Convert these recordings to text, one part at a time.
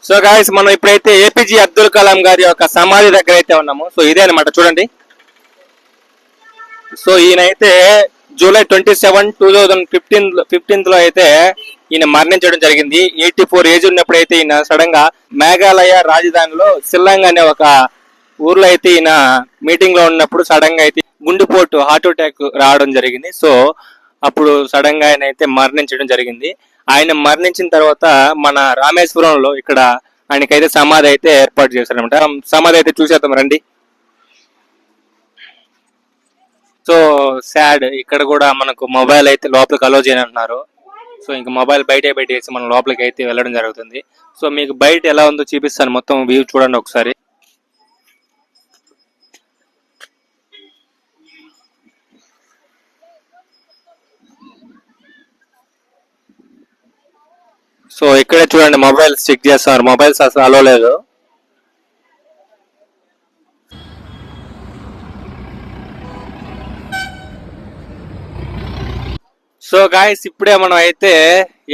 So guys మనం ఇప్పుడైతే APJ Abdul Kalam గారి యొక్క సమాధి దగ్గర అయితే ఉన్నాము. సో ఇదే అనమాట చూడండి. సో ఈయనైతే జూలై 27, 2015 లో అయితే ఈయన మరణించడం జరిగింది. 84 ఏజ్ ఉన్నప్పుడైతే ఈయన సడన్ గా మేఘాలయ రాజధానిలో సిల్లాంగ్ అనే ఒక ఊర్లో అయితే ఈయన మీటింగ్ లో ఉన్నప్పుడు సడన్ గా అయితే గుండెపోటు హార్ట్ అటాక్ రావడం జరిగింది. సో అప్పుడు సడన్ గా ఆయన అయితే మరణించడం జరిగింది. ఆయన మరణించిన తర్వాత మన రామేశ్వరంలో ఇక్కడ ఆయనకైతే సమాధి అయితే ఏర్పాటు చేశారనమాట. సమాధి అయితే చూసేద్దాం రండి. సో సాడ్ ఇక్కడ కూడా మనకు మొబైల్ అయితే లోపలికి అలో చేయని అంటున్నారు. సో ఇంకా మొబైల్ బయట పెట్టేసి మనం లోపలికి అయితే వెళ్ళడం జరుగుతుంది. సో మీకు బయట ఎలా ఉందో చూపిస్తాను, మొత్తం వ్యూ చూడండి ఒకసారి. సో ఇక్కడే చూడండి మొబైల్స్ చెక్ చేస్తున్నారు. మొబైల్స్ అసలు అలో లేదు. సో గాయస్ ఇప్పుడే మనం అయితే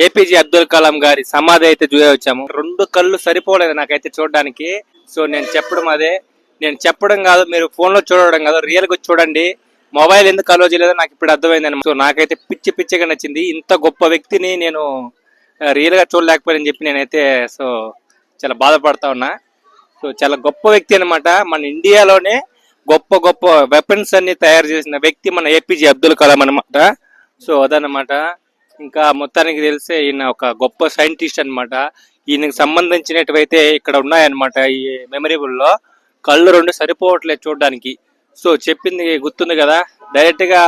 ఏపీజే అబ్దుల్ కలాం గారి సమాధి అయితే చూసే వచ్చాము. 2 కళ్ళు సరిపోలేదు నాకైతే చూడడానికి. సో నేను చెప్పడం కాదు, మీరు ఫోన్ లో చూడడం కాదు, రియల్ గా చూడండి. మొబైల్ ఎందుకు అలో చేయలేదో నాకు ఇప్పుడు అర్థమైంది. సో నాకైతే పిచ్చిగా నచ్చింది. ఇంత గొప్ప వ్యక్తిని నేను రియల్ గా చూడలేకపోయానని చెప్పి నేనైతే సో చాలా బాధపడతా ఉన్నా. సో చాలా గొప్ప వ్యక్తి అనమాట. మన ఇండియాలోనే గొప్ప గొప్ప వెపన్స్ అన్ని తయారు చేసిన వ్యక్తి మన ఏపీజే అబ్దుల్ కలాం అనమాట. సో అదనమాట. ఇంకా మొత్తానికి తెలిసే ఈయన ఒక గొప్ప సైంటిస్ట్ అనమాట. ఈయనకు సంబంధించినటువైతే ఇక్కడ ఉన్నాయన్నమాట. ఈ మెమరీబుల్లో కళ్ళు 2 సరిపోవట్లేదు చూడడానికి. సో చెప్పింది గుర్తుంది కదా, డైరెక్ట్ గా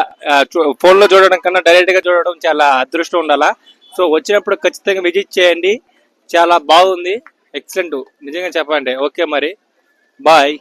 ఫోన్ లో చూడడం కన్నా డైరెక్ట్ గా చూడడం చాలా అదృష్టం ఉండాలా. సో వచ్చినప్పుడు ఖచ్చితంగా విజిట్ చేయండి. చాలా బాగుంది, ఎక్సలెంట్ నిజంగా చెప్పండి. ఓకే మరి బాయ్.